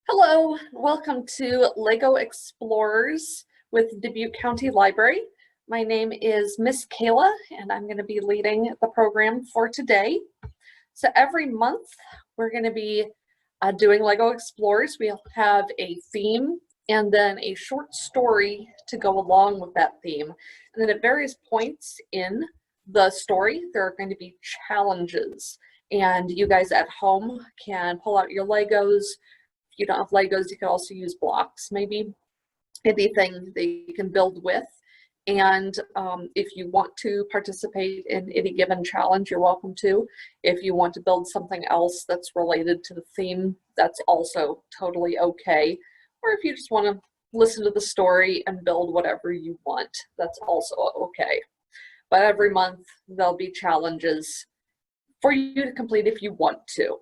Hello, welcome to Lego Explorers with Dubuque County Library. My name is Miss Kayla, and I'm going to be leading the program for today. So every month, we're going to be doing Lego Explorers. We'll have a theme and then a short story to go along with that theme. And then at various points in the story, there are going to be challenges. And you guys at home can pull out your Legos. If you don't have Legos, you can also use blocks, maybe anything that you can build with. And if you want to participate in any given challenge, you're welcome to. If you want to build something else that's related to the theme, that's also totally okay. Or if you just want to listen to the story and build whatever you want, that's also okay. But every month, there'll be challenges for you to complete if you want to.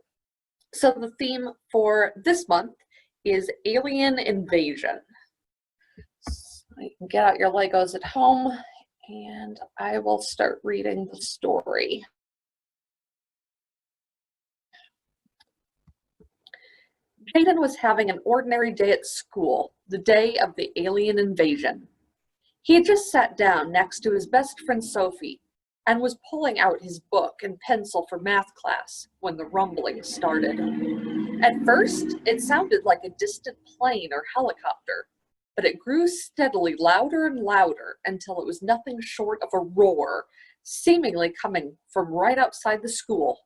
So the theme for this month is alien invasion. So you can get out your Legos at home and I will start reading the story. Jaden was having an ordinary day at school, the day of the alien invasion. He had just sat down next to his best friend Sophie and was pulling out his book and pencil for math class when the rumbling started. At first, it sounded like a distant plane or helicopter, but it grew steadily louder and louder until it was nothing short of a roar, seemingly coming from right outside the school.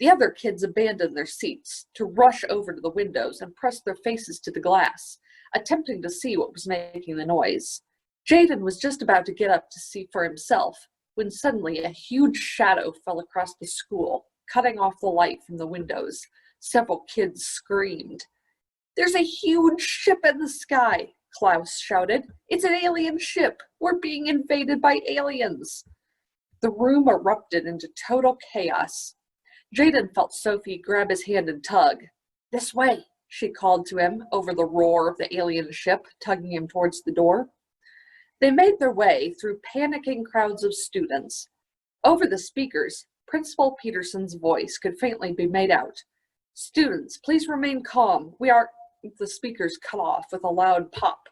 The other kids abandoned their seats to rush over to the windows and press their faces to the glass, attempting to see what was making the noise. Jaden was just about to get up to see for himself when suddenly a huge shadow fell across the school, cutting off the light from the windows. Several kids screamed. "There's a huge ship in the sky," Klaus shouted. "It's an alien ship. We're being invaded by aliens." The room erupted into total chaos. Jaden felt Sophie grab his hand and tug. "This way," she called to him over the roar of the alien ship, tugging him towards the door. They made their way through panicking crowds of students. Over the speakers, Principal Peterson's voice could faintly be made out. "Students, please remain calm. The speakers cut off with a loud pop.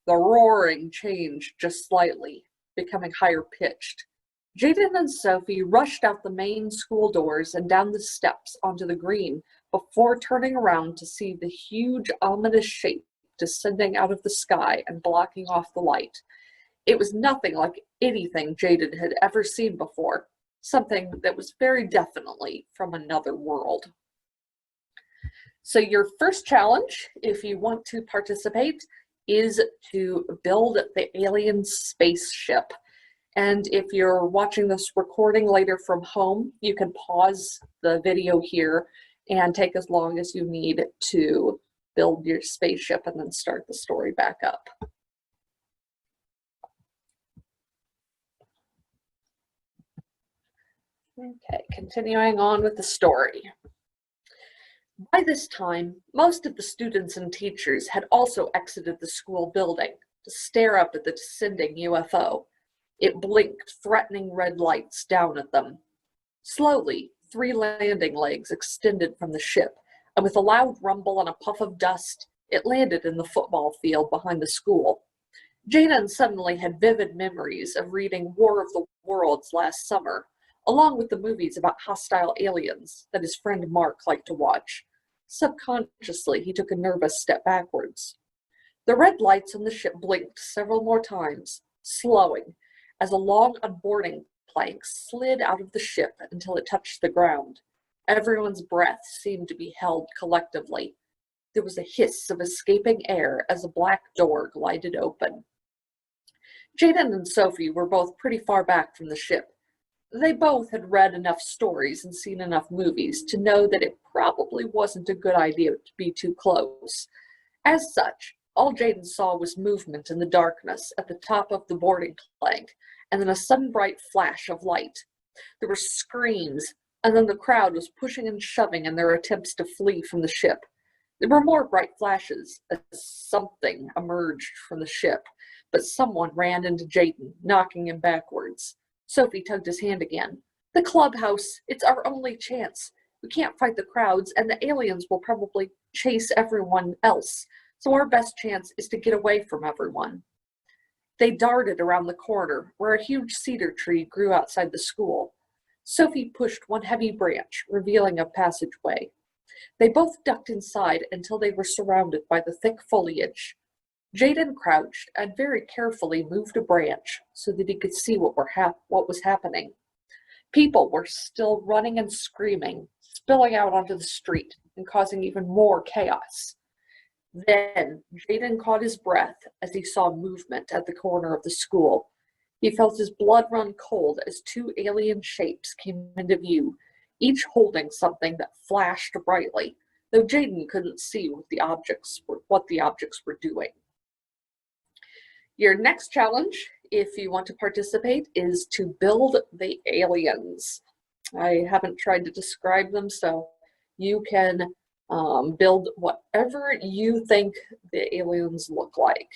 The roaring changed just slightly, becoming higher pitched. Jaden and Sophie rushed out the main school doors and down the steps onto the green before turning around to see the huge ominous shape descending out of the sky and blocking off the light. It was nothing like anything Jaden had ever seen before, something that was very definitely from another world. So your first challenge, if you want to participate, is to build the alien spaceship. And if you're watching this recording later from home, you can pause the video here and take as long as you need to build your spaceship and then start the story back up. Okay, continuing on with the story. By this time, most of the students and teachers had also exited the school building to stare up at the descending UFO. It blinked threatening red lights down at them. Slowly, 3 landing legs extended from the ship, and with a loud rumble and a puff of dust, it landed in the football field behind the school. Jaden suddenly had vivid memories of reading War of the Worlds last summer, along with the movies about hostile aliens that his friend Mark liked to watch. Subconsciously, he took a nervous step backwards. The red lights on the ship blinked several more times, slowing, as a long unboarding plank slid out of the ship until it touched the ground. Everyone's breath seemed to be held collectively. There was a hiss of escaping air as a black door glided open. Jaden and Sophie were both pretty far back from the ship. They both had read enough stories and seen enough movies to know that it probably wasn't a good idea to be too close. As such, all Jaden saw was movement in the darkness at the top of the boarding plank, and then a sudden bright flash of light. There were screams, and then the crowd was pushing and shoving in their attempts to flee from the ship. There were more bright flashes as something emerged from the ship, but someone ran into Jaden, knocking him backwards. Sophie tugged his hand again. "The clubhouse. It's our only chance. We can't fight the crowds, and the aliens will probably chase everyone else, so our best chance is to get away from everyone." They darted around the corner, where a huge cedar tree grew outside the school. Sophie pushed one heavy branch, revealing a passageway. They both ducked inside until they were surrounded by the thick foliage. Jaden crouched and very carefully moved a branch so that he could see what was happening. People were still running and screaming, spilling out onto the street and causing even more chaos. Then Jaden caught his breath as he saw movement at the corner of the school. He felt his blood run cold as two alien shapes came into view, each holding something that flashed brightly, though Jaden couldn't see what the objects were doing. Your next challenge, if you want to participate, is to build the aliens. I haven't tried to describe them, so you can build whatever you think the aliens look like.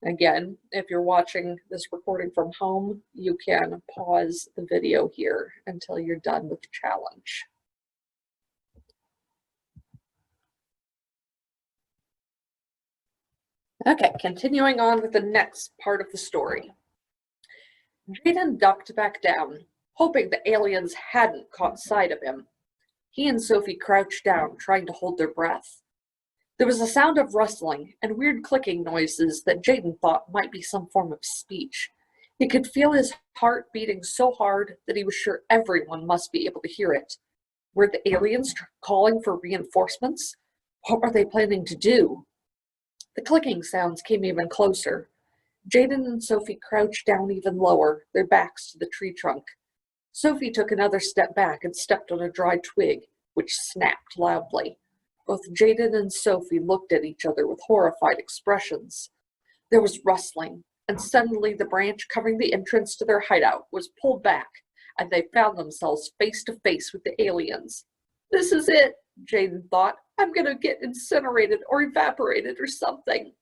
Again, if you're watching this recording from home, you can pause the video here until you're done with the challenge. Okay, continuing on with the next part of the story. Jaden ducked back down, hoping the aliens hadn't caught sight of him. He and Sophie crouched down, trying to hold their breath. There was a sound of rustling and weird clicking noises that Jaden thought might be some form of speech. He could feel his heart beating so hard that he was sure everyone must be able to hear it. Were the aliens calling for reinforcements? What were they planning to do? The clicking sounds came even closer. Jaden and Sophie crouched down even lower, their backs to the tree trunk. Sophie took another step back and stepped on a dry twig, which snapped loudly. Both Jaden and Sophie looked at each other with horrified expressions. There was rustling, and suddenly the branch covering the entrance to their hideout was pulled back, and they found themselves face to face with the aliens. "This is it," Jaden thought. "I'm gonna get incinerated or evaporated or something."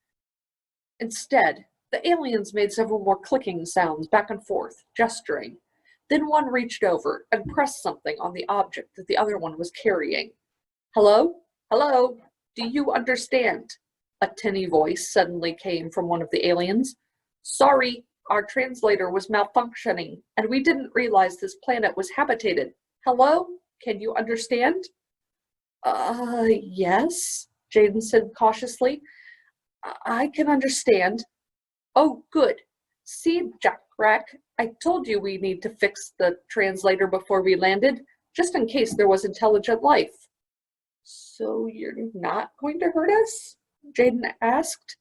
Instead, the aliens made several more clicking sounds back and forth, gesturing. Then one reached over and pressed something on the object that the other one was carrying. "Hello? Hello? Do you understand?" A tinny voice suddenly came from one of the aliens. "Sorry, our translator was malfunctioning, and we didn't realize this planet was habitated. Hello? Can you understand?" Yes," Jaden said cautiously. I can understand." "Oh, good. See, Jack-Rack, I told you we need to fix the translator before we landed, just in case there was intelligent life." "So you're not going to hurt us?" Jaden asked.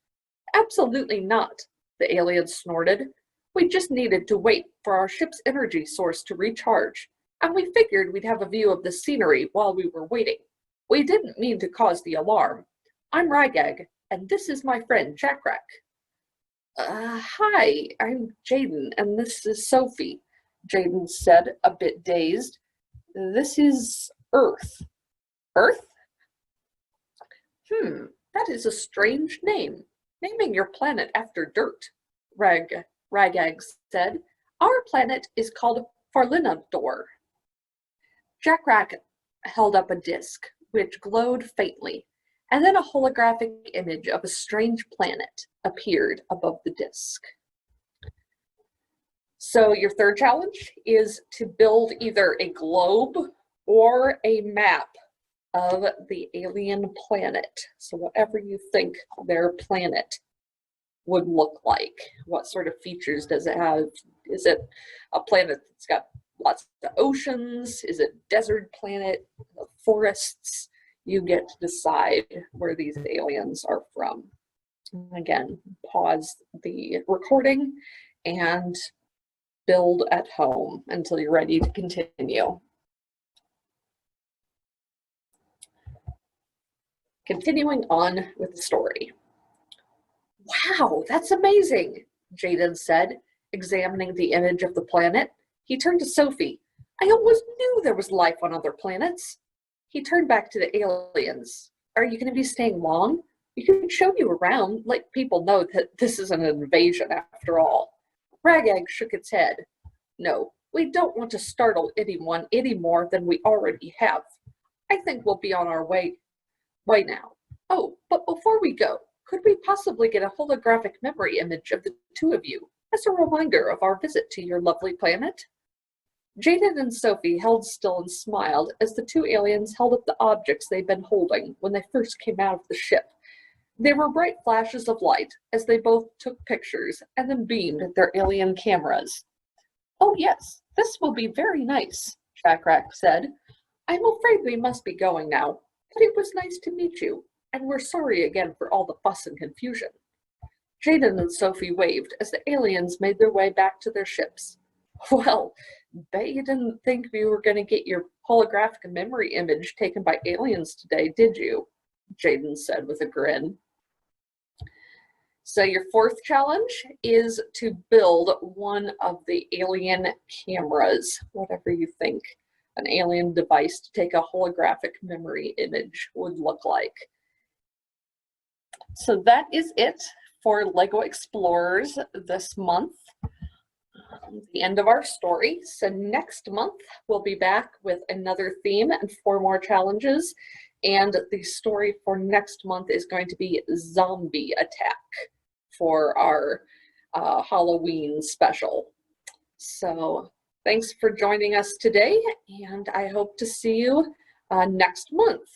"Absolutely not," the alien snorted. "We just needed to wait for our ship's energy source to recharge, and we figured we'd have a view of the scenery while we were waiting. We didn't mean to cause the alarm. I'm Ragag, and this is my friend Jack-Rack." Hi, I'm Jaden, and this is Sophie," Jaden said, a bit dazed. "This is Earth." "Earth? That is a strange name. Naming your planet after dirt," Ragag said. "Our planet is called Farlinador." Jack-Rack held up a disc, which glowed faintly, and then a holographic image of a strange planet appeared above the disc. So your third challenge is to build either a globe or a map of the alien planet. So whatever you think their planet would look like. What sort of features does it have? Is it a planet that's got lots of oceans? Is it a desert planet? Forests? You get to decide where these aliens are from. Again, pause the recording and build at home until you're ready to continue. Continuing on with the story. "Wow, that's amazing," Jaden said, examining the image of the planet. He turned to Sophie. "I almost knew there was life on other planets." He turned back to the aliens. "Are you going to be staying long? We can show you around, let people know that this is an invasion after all." Ragag shook its head. "No, we don't want to startle anyone any more than we already have. I think we'll be on our way now. Oh, but before we go, could we possibly get a holographic memory image of the two of you as a reminder of our visit to your lovely planet? Jaden and Sophie held still and smiled as the two aliens held up the objects they'd been holding when they first came out of the ship. They were bright flashes of light as they both took pictures and then beamed at their alien cameras. "Oh yes, this will be very nice," Shakrak said. "I'm afraid we must be going now, but it was nice to meet you, and we're sorry again for all the fuss and confusion." Jaden and Sophie waved as the aliens made their way back to their ships. "Well, bet you didn't think we were going to get your holographic memory image taken by aliens today, did you?" Jaden said with a grin. So your fourth challenge is to build one of the alien cameras, whatever you think an alien device to take a holographic memory image would look like. So that is it for LEGO Explorers this month. The end of our story. So next month we'll be back with another theme and 4 more challenges. And the story for next month is going to be zombie attack for our Halloween special. So thanks for joining us today, and I hope to see you next month.